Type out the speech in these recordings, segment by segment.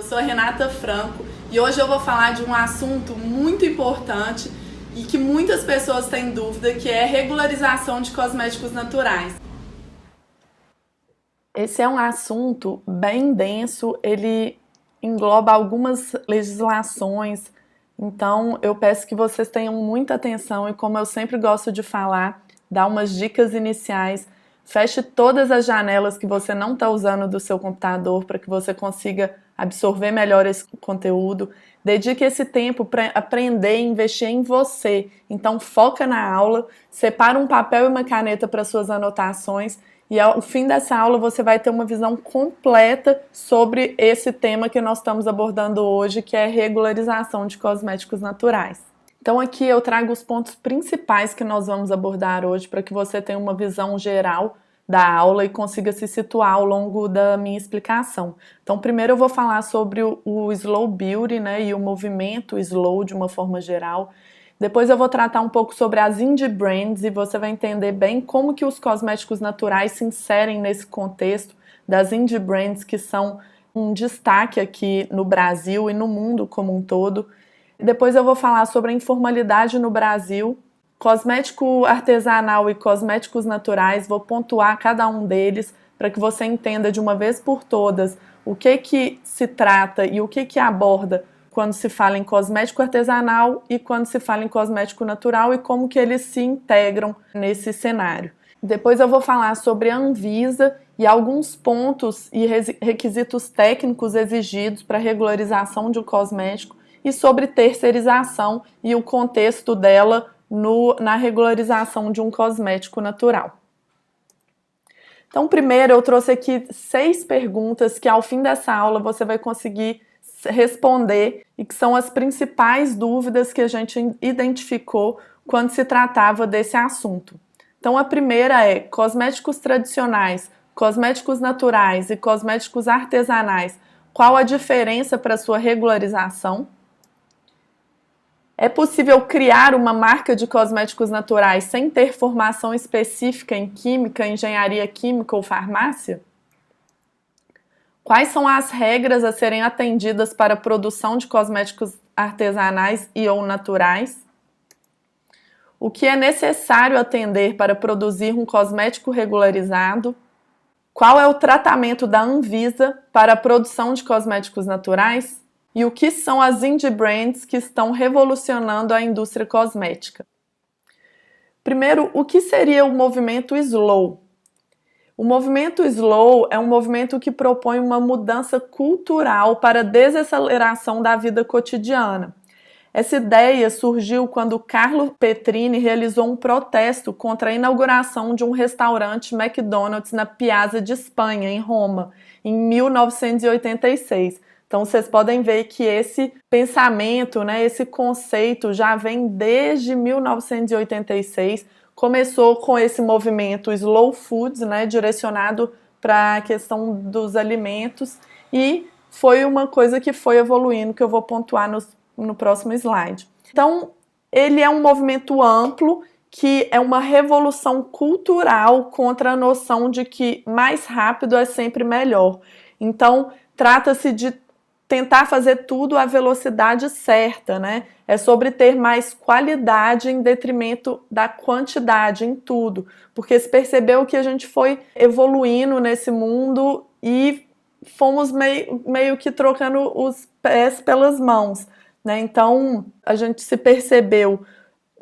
sou a Renata Franco e hoje eu vou falar de um assunto muito importante e que muitas pessoas têm dúvida, que é a regularização de cosméticos naturais. Esse é um assunto bem denso, ele engloba algumas legislações, então eu peço que vocês tenham muita atenção e, como eu sempre gosto de falar, dar umas dicas iniciais. Feche todas as janelas que você não está usando do seu computador para que você consiga absorver melhor esse conteúdo. Dedique esse tempo para aprender e investir em você. Então foca na aula, separa um papel e uma caneta para suas anotações e ao fim dessa aula você vai ter uma visão completa sobre esse tema que nós estamos abordando hoje, que é a regularização de cosméticos naturais. Então aqui eu trago os pontos principais que nós vamos abordar hoje para que você tenha uma visão geral da aula e consiga se situar ao longo da minha explicação. Então primeiro eu vou falar sobre o Slow Beauty, né, e o movimento Slow de uma forma geral. Depois eu vou tratar um pouco sobre as Indie Brands e você vai entender bem como que os cosméticos naturais se inserem nesse contexto das Indie Brands, que são um destaque aqui no Brasil e no mundo como um todo. Depois eu vou falar sobre a informalidade no Brasil, cosmético artesanal e cosméticos naturais, vou pontuar cada um deles para que você entenda de uma vez por todas o que se trata e o que aborda quando se fala em cosmético artesanal e quando se fala em cosmético natural e como que eles se integram nesse cenário. Depois eu vou falar sobre a Anvisa e alguns pontos e requisitos técnicos exigidos para a regularização de um cosmético e sobre terceirização e o contexto dela na regularização de um cosmético natural. Então, primeiro eu trouxe aqui 6 perguntas que ao fim dessa aula você vai conseguir responder e que são as principais dúvidas que a gente identificou quando se tratava desse assunto. Então, a primeira é: cosméticos tradicionais, cosméticos naturais e cosméticos artesanais, qual a diferença para sua regularização? É possível criar uma marca de cosméticos naturais sem ter formação específica em química, engenharia química ou farmácia? Quais são as regras a serem atendidas para a produção de cosméticos artesanais e ou naturais? O que é necessário atender para produzir um cosmético regularizado? Qual é o tratamento da Anvisa para a produção de cosméticos naturais? E o que são as Indie Brands que estão revolucionando a indústria cosmética? Primeiro, o que seria o movimento Slow? O movimento Slow é um movimento que propõe uma mudança cultural para a desaceleração da vida cotidiana. Essa ideia surgiu quando Carlo Petrini realizou um protesto contra a inauguração de um restaurante McDonald's na Piazza de Espanha, em Roma, em 1986. Então vocês podem ver que esse pensamento, né, esse conceito já vem desde 1986, começou com esse movimento Slow Foods, né, direcionado para a questão dos alimentos, e foi uma coisa que foi evoluindo, que eu vou pontuar no próximo slide. Então ele é um movimento amplo, que é uma revolução cultural contra a noção de que mais rápido é sempre melhor. Então trata-se de tentar fazer tudo à velocidade certa, né? É sobre ter mais qualidade em detrimento da quantidade em tudo, porque se percebeu que a gente foi evoluindo nesse mundo e fomos meio que trocando os pés pelas mãos, né? Então a gente se percebeu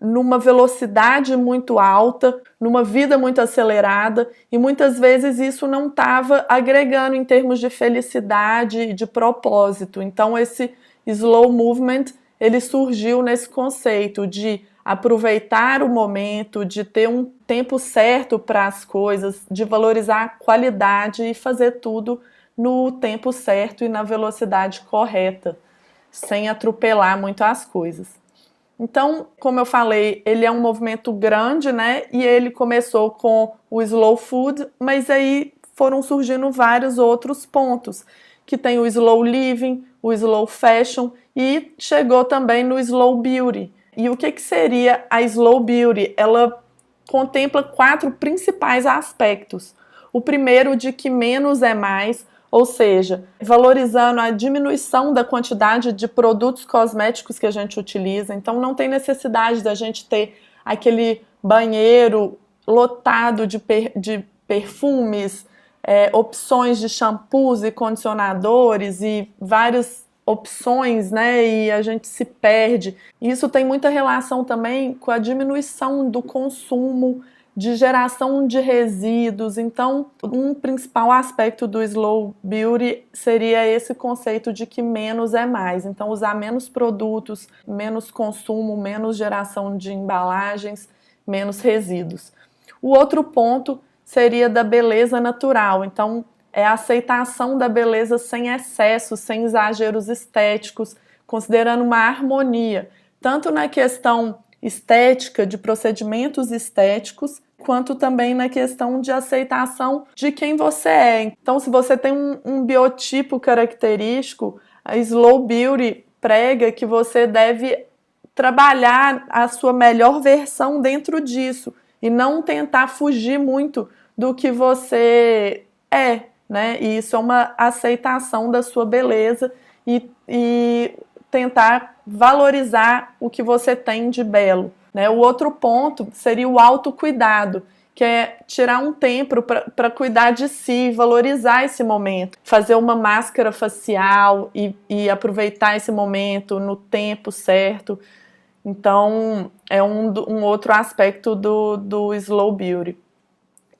numa velocidade muito alta, numa vida muito acelerada, e muitas vezes isso não estava agregando em termos de felicidade e de propósito. Então esse slow movement, ele surgiu nesse conceito de aproveitar o momento, de ter um tempo certo para as coisas, de valorizar a qualidade e fazer tudo no tempo certo e na velocidade correta, sem atropelar muito as coisas. Então, como eu falei, ele é um movimento grande, né? E ele começou com o Slow Food, mas aí foram surgindo vários outros pontos, que tem o Slow Living, o Slow Fashion e chegou também no Slow Beauty. E o que seria a Slow Beauty? Ela contempla 4 principais aspectos. O primeiro, de que menos é mais, ou seja, valorizando a diminuição da quantidade de produtos cosméticos que a gente utiliza. Então não tem necessidade da gente ter aquele banheiro lotado de perfumes, opções de shampoos e condicionadores e várias opções, né? E a gente se perde. Isso tem muita relação também com a diminuição do consumo, de geração de resíduos. Então, um principal aspecto do Slow Beauty seria esse conceito de que menos é mais. Então, usar menos produtos, menos consumo, menos geração de embalagens, menos resíduos. O outro ponto seria da beleza natural. Então, é a aceitação da beleza sem excesso, sem exageros estéticos, considerando uma harmonia, tanto na questão estética, de procedimentos estéticos, quanto também na questão de aceitação de quem você é. Então, se você tem um biotipo característico, a Slow Beauty prega que você deve trabalhar a sua melhor versão dentro disso e não tentar fugir muito do que você é, né? E isso é uma aceitação da sua beleza e tentar valorizar o que você tem de belo, né? O outro ponto seria o autocuidado, que é tirar um tempo para cuidar de si, valorizar esse momento, fazer uma máscara facial e aproveitar esse momento no tempo certo. Então, é um outro aspecto do Slow Beauty.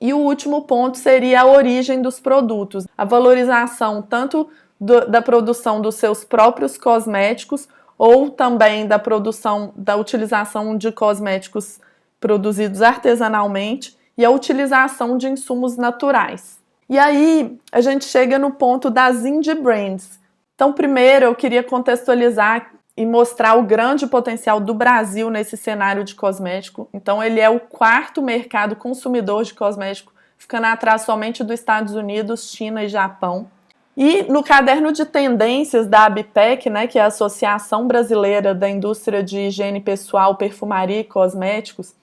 E o último ponto seria a origem dos produtos, a valorização tanto da produção dos seus próprios cosméticos ou também da utilização de cosméticos produzidos artesanalmente e a utilização de insumos naturais. E aí a gente chega no ponto das indie brands. Então, primeiro eu queria contextualizar e mostrar o grande potencial do Brasil nesse cenário de cosmético. Então, ele é o quarto mercado consumidor de cosmético, ficando atrás somente dos Estados Unidos, China e Japão. E no caderno de tendências da ABPEC, né, que é a Associação Brasileira da Indústria de Higiene Pessoal, Perfumaria e Cosméticos,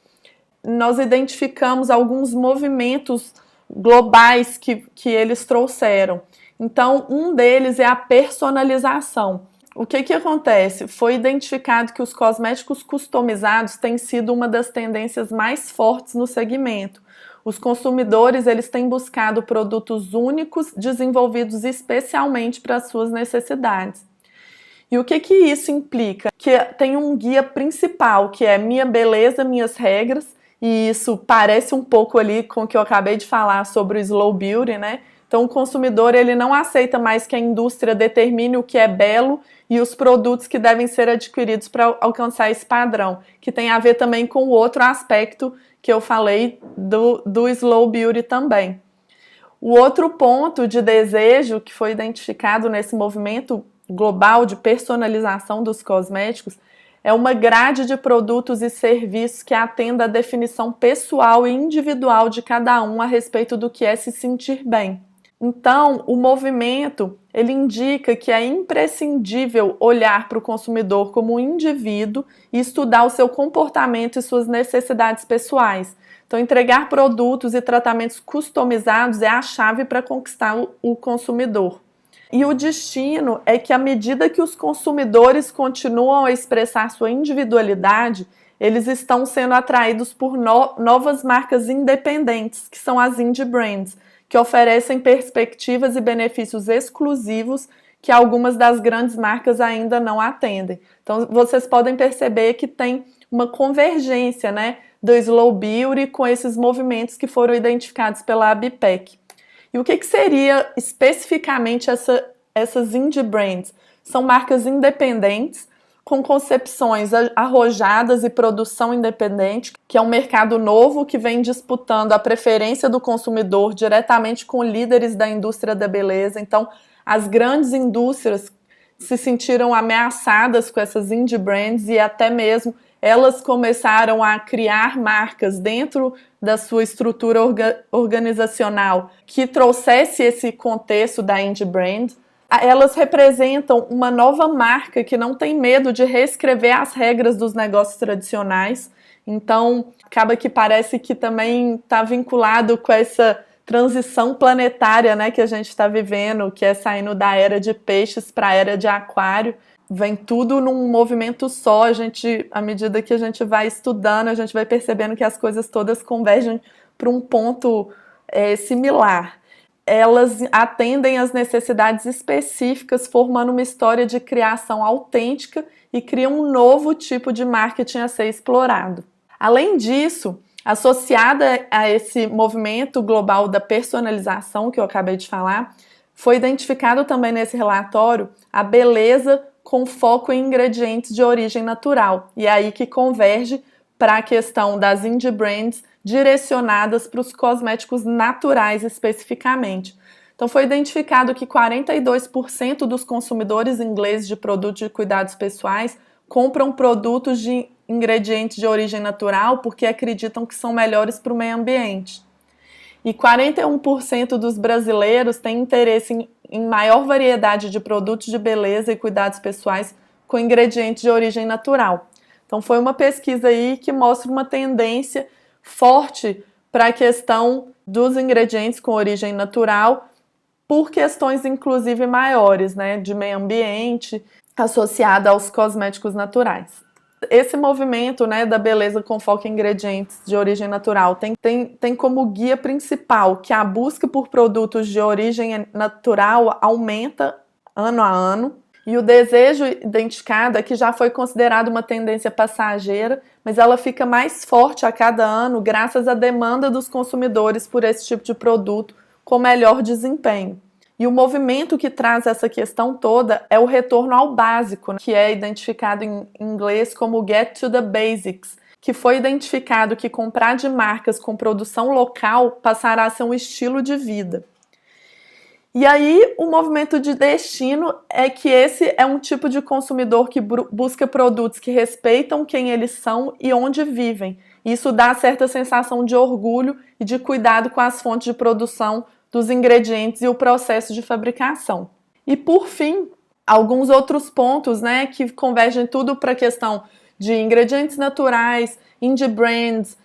nós identificamos alguns movimentos globais que eles trouxeram. Então, um deles é a personalização. O que acontece? Foi identificado que os cosméticos customizados têm sido uma das tendências mais fortes no segmento. Os consumidores eles têm buscado produtos únicos, desenvolvidos especialmente para as suas necessidades. E o que isso implica? Que tem um guia principal, que é Minha Beleza, Minhas Regras, e isso parece um pouco ali com o que eu acabei de falar sobre o Slow Beauty, né? Então o consumidor ele não aceita mais que a indústria determine o que é belo e os produtos que devem ser adquiridos para alcançar esse padrão, que tem a ver também com o outro aspecto que eu falei do Slow Beauty também. O outro ponto de desejo que foi identificado nesse movimento global de personalização dos cosméticos é uma grade de produtos e serviços que atenda à definição pessoal e individual de cada um a respeito do que é se sentir bem. Então, o movimento, ele indica que é imprescindível olhar para o consumidor como um indivíduo e estudar o seu comportamento e suas necessidades pessoais. Então, entregar produtos e tratamentos customizados é a chave para conquistar o consumidor. E o destino é que, à medida que os consumidores continuam a expressar sua individualidade, eles estão sendo atraídos por novas marcas independentes, que são as indie brands, que oferecem perspectivas e benefícios exclusivos que algumas das grandes marcas ainda não atendem. Então, vocês podem perceber que tem uma convergência, né, do Slow Beauty com esses movimentos que foram identificados pela ABPEC. E o que seria especificamente essas indie brands? São marcas independentes, com concepções arrojadas e produção independente, que é um mercado novo que vem disputando a preferência do consumidor diretamente com líderes da indústria da beleza. Então, as grandes indústrias se sentiram ameaçadas com essas indie brands e até mesmo elas começaram a criar marcas dentro da sua estrutura organizacional que trouxesse esse contexto da indie brand. Elas representam uma nova marca que não tem medo de reescrever as regras dos negócios tradicionais. Então, acaba que parece que também está vinculado com essa transição planetária, né, que a gente está vivendo, que é saindo da era de peixes para a era de aquário. Vem tudo num movimento só. À medida que a gente vai estudando, a gente vai percebendo que as coisas todas convergem para um ponto similar. Elas atendem às necessidades específicas, formando uma história de criação autêntica e criam um novo tipo de marketing a ser explorado. Além disso, associada a esse movimento global da personalização que eu acabei de falar, foi identificado também nesse relatório a beleza com foco em ingredientes de origem natural. E é aí que converge para a questão das indie brands direcionadas para os cosméticos naturais especificamente. Então foi identificado que 42% dos consumidores ingleses de produtos de cuidados pessoais compram produtos de ingredientes de origem natural porque acreditam que são melhores para o meio ambiente. E 41% dos brasileiros têm interesse em maior variedade de produtos de beleza e cuidados pessoais com ingredientes de origem natural. Então foi uma pesquisa aí que mostra uma tendência forte para a questão dos ingredientes com origem natural, por questões inclusive maiores, né, de meio ambiente, associada aos cosméticos naturais. Esse movimento, né, da beleza com foco em ingredientes de origem natural tem como guia principal que a busca por produtos de origem natural aumenta ano a ano, e o desejo identificado é que já foi considerado uma tendência passageira, mas ela fica mais forte a cada ano graças à demanda dos consumidores por esse tipo de produto com melhor desempenho. E o movimento que traz essa questão toda é o retorno ao básico, que é identificado em inglês como Get to the Basics, que foi identificado que comprar de marcas com produção local passará a ser um estilo de vida. E aí o movimento de destino é que esse é um tipo de consumidor que busca produtos que respeitam quem eles são e onde vivem. Isso dá certa sensação de orgulho e de cuidado com as fontes de produção dos ingredientes e o processo de fabricação. E por fim, alguns outros pontos, né, que convergem tudo para a questão de ingredientes naturais, indie brands,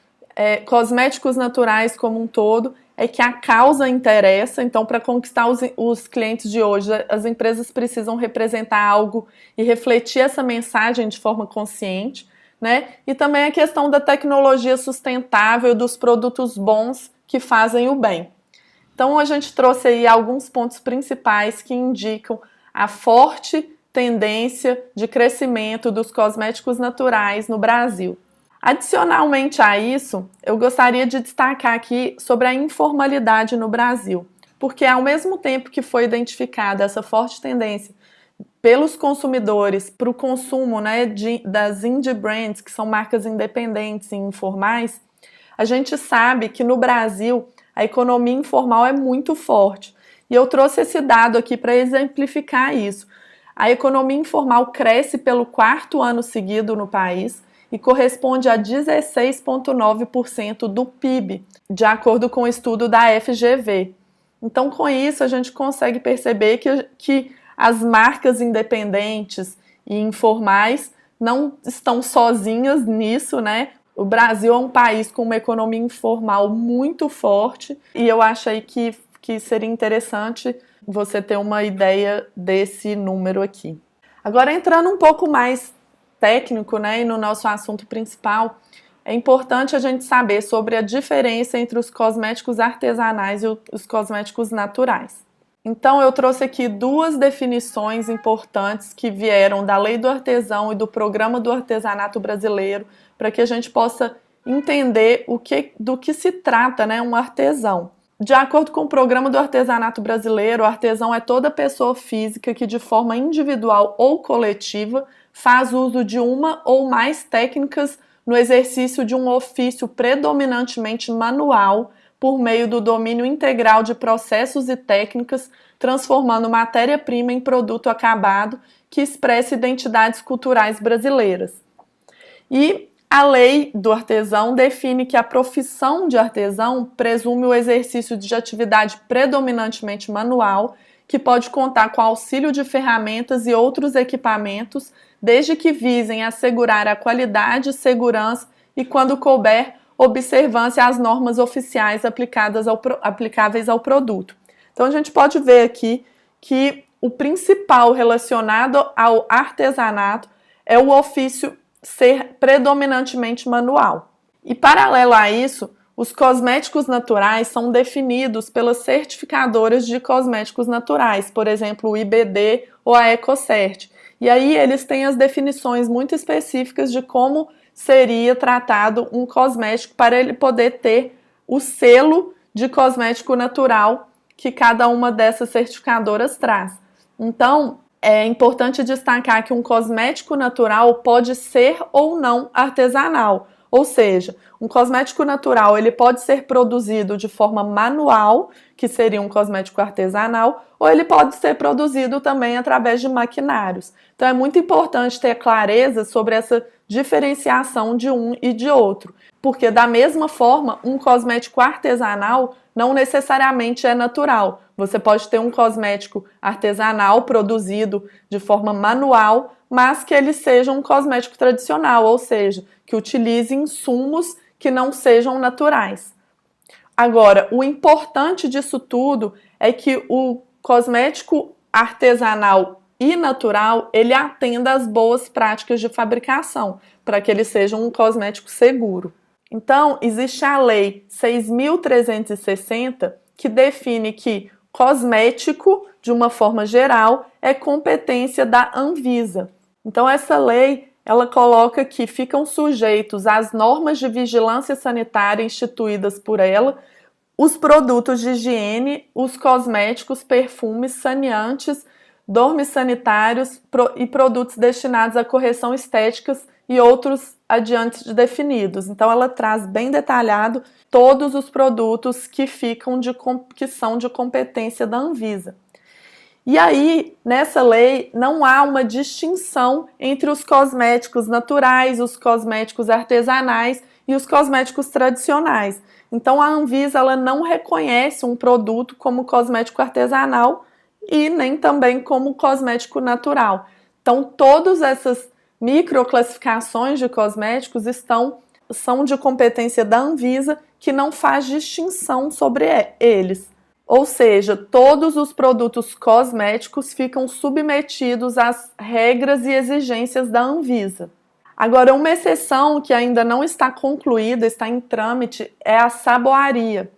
cosméticos naturais como um todo, é que a causa interessa. Então, para conquistar os clientes de hoje, as empresas precisam representar algo e refletir essa mensagem de forma consciente, né? E também a questão da tecnologia sustentável, dos produtos bons que fazem o bem. Então, a gente trouxe aí alguns pontos principais que indicam a forte tendência de crescimento dos cosméticos naturais no Brasil. Adicionalmente a isso, eu gostaria de destacar aqui sobre a informalidade no Brasil, porque ao mesmo tempo que foi identificada essa forte tendência pelos consumidores para o consumo, né, das indie brands, que são marcas independentes e informais, a gente sabe que no Brasil a economia informal é muito forte. E eu trouxe esse dado aqui para exemplificar isso. A economia informal cresce pelo 4º ano seguido no país e corresponde a 16,9% do PIB, de acordo com o estudo da FGV. Então, com isso, a gente consegue perceber que as marcas independentes e informais não estão sozinhas nisso, né? O Brasil é um país com uma economia informal muito forte e eu acho aí que seria interessante você ter uma ideia desse número aqui. Agora, entrando um pouco mais técnico, né, e no nosso assunto principal, é importante a gente saber sobre a diferença entre os cosméticos artesanais e os cosméticos naturais. Então, eu trouxe aqui 2 definições importantes que vieram da Lei do Artesão e do Programa do Artesanato Brasileiro, para que a gente possa entender do que se trata, né, um artesão. De acordo com o Programa do Artesanato Brasileiro, o artesão é toda pessoa física que, de forma individual ou coletiva, faz uso de uma ou mais técnicas no exercício de um ofício predominantemente manual, por meio do domínio integral de processos e técnicas, transformando matéria-prima em produto acabado que expressa identidades culturais brasileiras. E a lei do artesão define que a profissão de artesão presume o exercício de atividade predominantemente manual, que pode contar com auxílio de ferramentas e outros equipamentos, desde que visem assegurar a qualidade, segurança e, quando couber, observância às normas oficiais aplicáveis ao produto. Então, a gente pode ver aqui que o principal relacionado ao artesanato é o ofício ser predominantemente manual. E, paralelo a isso, os cosméticos naturais são definidos pelas certificadoras de cosméticos naturais, por exemplo, o IBD ou a EcoCert. E aí eles têm as definições muito específicas de como seria tratado um cosmético para ele poder ter o selo de cosmético natural que cada uma dessas certificadoras traz. Então, é importante destacar que um cosmético natural pode ser ou não artesanal. Ou seja, um cosmético natural ele pode ser produzido de forma manual, que seria um cosmético artesanal, ou ele pode ser produzido também através de maquinários. Então é muito importante ter clareza sobre essa diferenciação de um e de outro, porque da mesma forma, um cosmético artesanal não necessariamente é natural. Você pode ter um cosmético artesanal produzido de forma manual, mas que ele seja um cosmético tradicional, ou seja, que utilize insumos que não sejam naturais. Agora, o importante disso tudo é que o cosmético artesanal e natural, ele atenda às boas práticas de fabricação, para que ele seja um cosmético seguro. Então, existe a Lei 6.360, que define que cosmético, de uma forma geral, é competência da Anvisa. Então, essa lei, ela coloca que ficam sujeitos às normas de vigilância sanitária instituídas por ela, os produtos de higiene, os cosméticos, perfumes, saneantes, dormes sanitários e produtos destinados à correção estéticas e outros adiante definidos. Então, ela traz bem detalhado todos os produtos que são de competência da Anvisa. E aí, nessa lei, não há uma distinção entre os cosméticos naturais, os cosméticos artesanais e os cosméticos tradicionais. Então, a Anvisa ela não reconhece um produto como cosmético artesanal e nem também como cosmético natural. Então, todas essas microclassificações de cosméticos são de competência da Anvisa, que não faz distinção sobre eles. Ou seja, todos os produtos cosméticos ficam submetidos às regras e exigências da Anvisa. Agora, uma exceção que ainda não está concluída, está em trâmite, é a saboaria.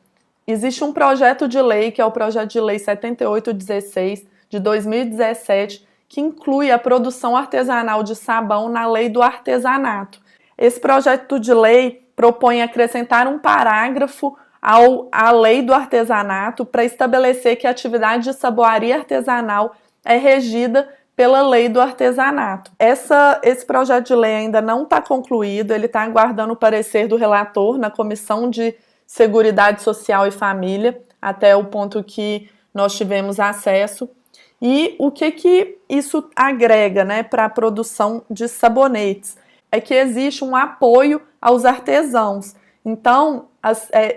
Existe um projeto de lei, que é o projeto de lei 7816 de 2017, que inclui a produção artesanal de sabão na lei do artesanato. Esse projeto de lei propõe acrescentar um parágrafo à lei do artesanato para estabelecer que a atividade de saboaria artesanal é regida pela lei do artesanato. Esse projeto de lei ainda não está concluído, ele está aguardando o parecer do relator na Comissão de Seguridade Social e Família, até o ponto que nós tivemos acesso. E o que isso agrega, né, para a produção de sabonetes? É que existe um apoio aos artesãos. Então,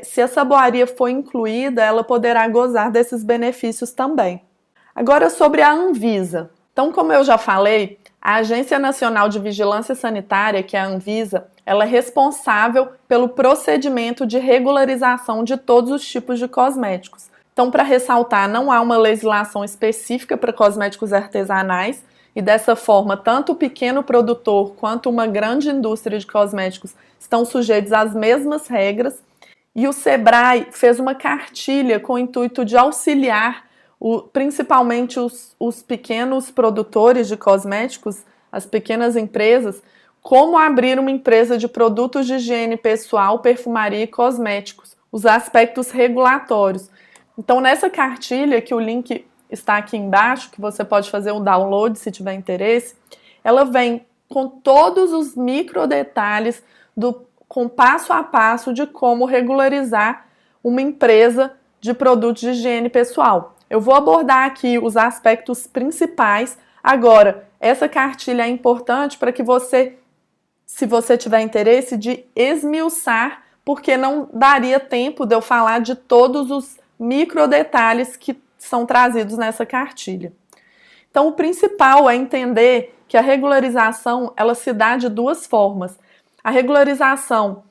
se a saboaria for incluída, ela poderá gozar desses benefícios também. Agora, sobre a Anvisa. Então, como eu já falei, a Agência Nacional de Vigilância Sanitária, que é a Anvisa, ela é responsável pelo procedimento de regularização de todos os tipos de cosméticos. Então, para ressaltar, não há uma legislação específica para cosméticos artesanais e, dessa forma, tanto o pequeno produtor quanto uma grande indústria de cosméticos estão sujeitos às mesmas regras. E o Sebrae fez uma cartilha com o intuito de auxiliar principalmente os pequenos produtores de cosméticos, as pequenas empresas, como abrir uma empresa de produtos de higiene pessoal, perfumaria e cosméticos, os aspectos regulatórios. Então, nessa cartilha, que o link está aqui embaixo, que você pode fazer um download se tiver interesse, ela vem com todos os micro detalhes, com passo a passo de como regularizar uma empresa de produtos de higiene pessoal. Eu vou abordar aqui os aspectos principais. Agora, essa cartilha é importante para que você, se você tiver interesse, de esmiuçar, porque não daria tempo de eu falar de todos os micro detalhes que são trazidos nessa cartilha. Então, o principal é entender que a regularização ela se dá de duas formas. A regularização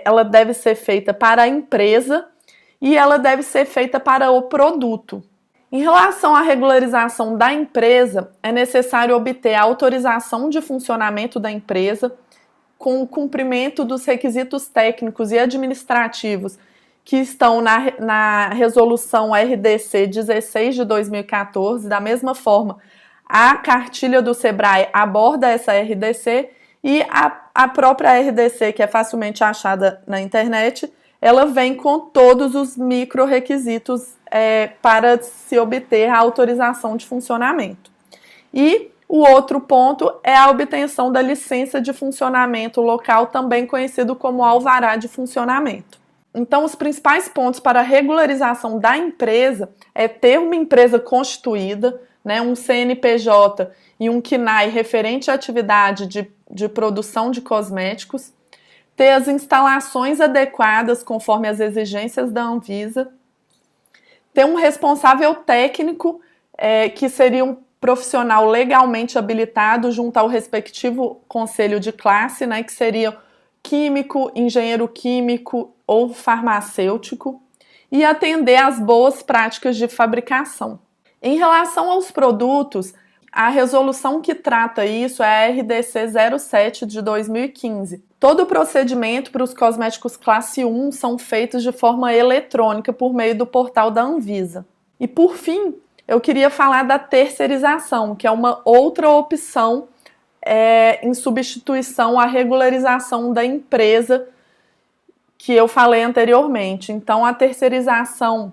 ela deve ser feita para a empresa e ela deve ser feita para o produto. Em relação à regularização da empresa, é necessário obter a autorização de funcionamento da empresa com o cumprimento dos requisitos técnicos e administrativos que estão na resolução RDC 16 de 2014. Da mesma forma, a cartilha do SEBRAE aborda essa RDC e a própria RDC, que é facilmente achada na internet, ela vem com todos os micro-requisitos para se obter a autorização de funcionamento. E o outro ponto é a obtenção da licença de funcionamento local, também conhecido como alvará de funcionamento. Então, os principais pontos para a regularização da empresa é ter uma empresa constituída, né, um CNPJ e um CNAE referente à atividade de produção de cosméticos, ter as instalações adequadas conforme as exigências da Anvisa, ter um responsável técnico, que seria um profissional legalmente habilitado junto ao respectivo conselho de classe, né, que seria químico, engenheiro químico ou farmacêutico, e atender às boas práticas de fabricação. Em relação aos produtos, a resolução que trata isso é a RDC 07 de 2015. Todo o procedimento para os cosméticos classe 1 são feitos de forma eletrônica por meio do portal da Anvisa. E por fim, eu queria falar da terceirização, que é uma outra opção em substituição à regularização da empresa que eu falei anteriormente. Então, a terceirização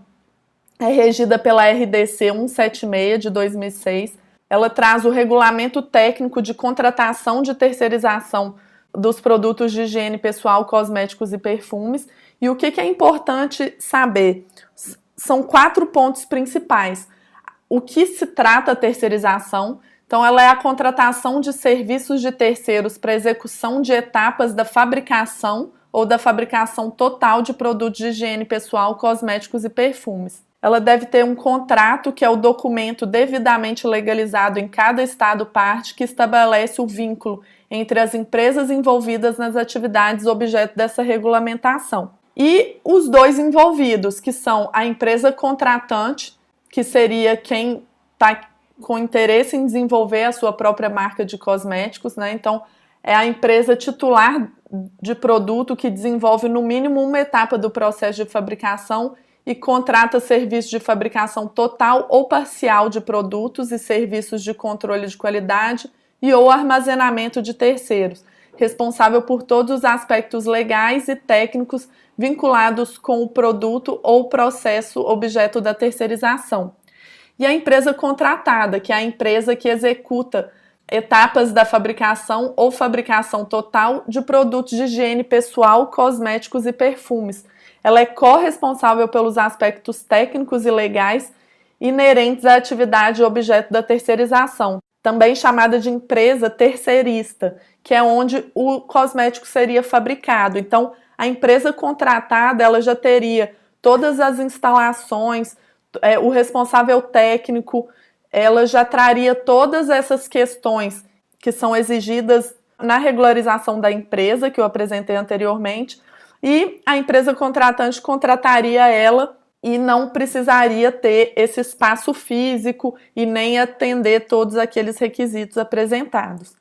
é regida pela RDC 176 de 2006. Ela traz o regulamento técnico de contratação de terceirização dos produtos de higiene pessoal, cosméticos e perfumes. E o que é importante saber? São 4 pontos principais. O que se trata a terceirização? Então, ela é a contratação de serviços de terceiros para execução de etapas da fabricação ou da fabricação total de produtos de higiene pessoal, cosméticos e perfumes. Ela deve ter um contrato, que é o documento devidamente legalizado em cada estado-parte, que estabelece o vínculo entre as empresas envolvidas nas atividades objeto dessa regulamentação. E os dois envolvidos, que são a empresa contratante, que seria quem está com interesse em desenvolver a sua própria marca de cosméticos, né? Então, é a empresa titular de produto que desenvolve no mínimo uma etapa do processo de fabricação e contrata serviços de fabricação total ou parcial de produtos e serviços de controle de qualidade e ou armazenamento de terceiros, responsável por todos os aspectos legais e técnicos vinculados com o produto ou processo objeto da terceirização. E a empresa contratada, que é a empresa que executa etapas da fabricação ou fabricação total de produtos de higiene pessoal, cosméticos e perfumes. Ela é corresponsável pelos aspectos técnicos e legais inerentes à atividade objeto da terceirização, também chamada de empresa terceirista, que é onde o cosmético seria fabricado. Então, a empresa contratada, ela já teria todas as instalações, o responsável técnico, ela já traria todas essas questões que são exigidas na regularização da empresa, que eu apresentei anteriormente, e a empresa contratante contrataria ela e não precisaria ter esse espaço físico e nem atender todos aqueles requisitos apresentados.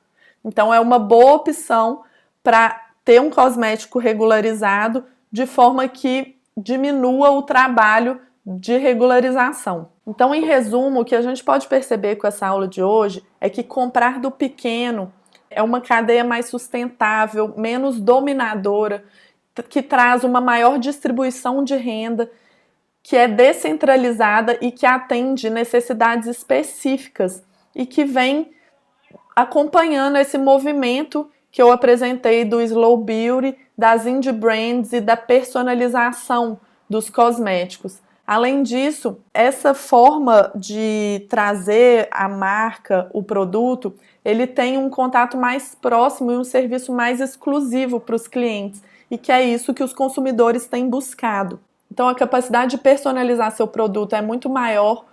Então, é uma boa opção para ter um cosmético regularizado de forma que diminua o trabalho de regularização. Então, em resumo, o que a gente pode perceber com essa aula de hoje é que comprar do pequeno é uma cadeia mais sustentável, menos dominadora, que traz uma maior distribuição de renda, que é descentralizada e que atende necessidades específicas e que vem acompanhando esse movimento que eu apresentei do Slow Beauty, das indie brands e da personalização dos cosméticos. Além disso, essa forma de trazer a marca, o produto, ele tem um contato mais próximo e um serviço mais exclusivo para os clientes, e que é isso que os consumidores têm buscado. Então, a capacidade de personalizar seu produto é muito maior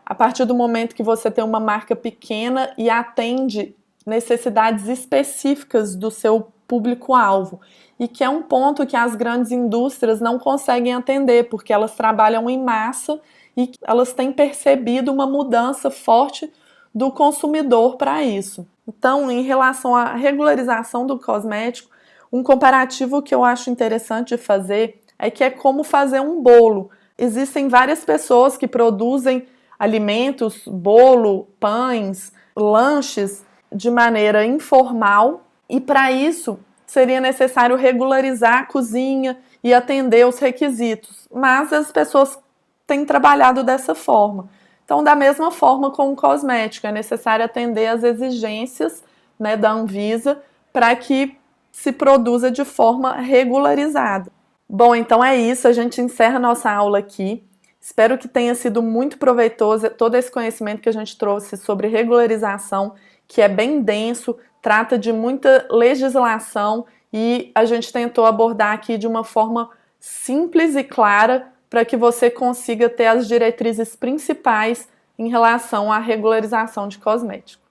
a partir do momento que você tem uma marca pequena e atende necessidades específicas do seu público-alvo, e que é um ponto que as grandes indústrias não conseguem atender, porque elas trabalham em massa e elas têm percebido uma mudança forte do consumidor para isso. Então, em relação à regularização do cosmético, um comparativo que eu acho interessante de fazer é que é como fazer um bolo. Existem várias pessoas que produzem alimentos, bolo, pães, lanches de maneira informal, e para isso seria necessário regularizar a cozinha e atender os requisitos, mas as pessoas têm trabalhado dessa forma. Então, da mesma forma com o cosmético, é necessário atender às exigências, né, da Anvisa para que se produza de forma regularizada. Bom, então é isso, a gente encerra nossa aula aqui. Espero que tenha sido muito proveitoso todo esse conhecimento que a gente trouxe sobre regularização, que é bem denso, trata de muita legislação e a gente tentou abordar aqui de uma forma simples e clara para que você consiga ter as diretrizes principais em relação à regularização de cosméticos.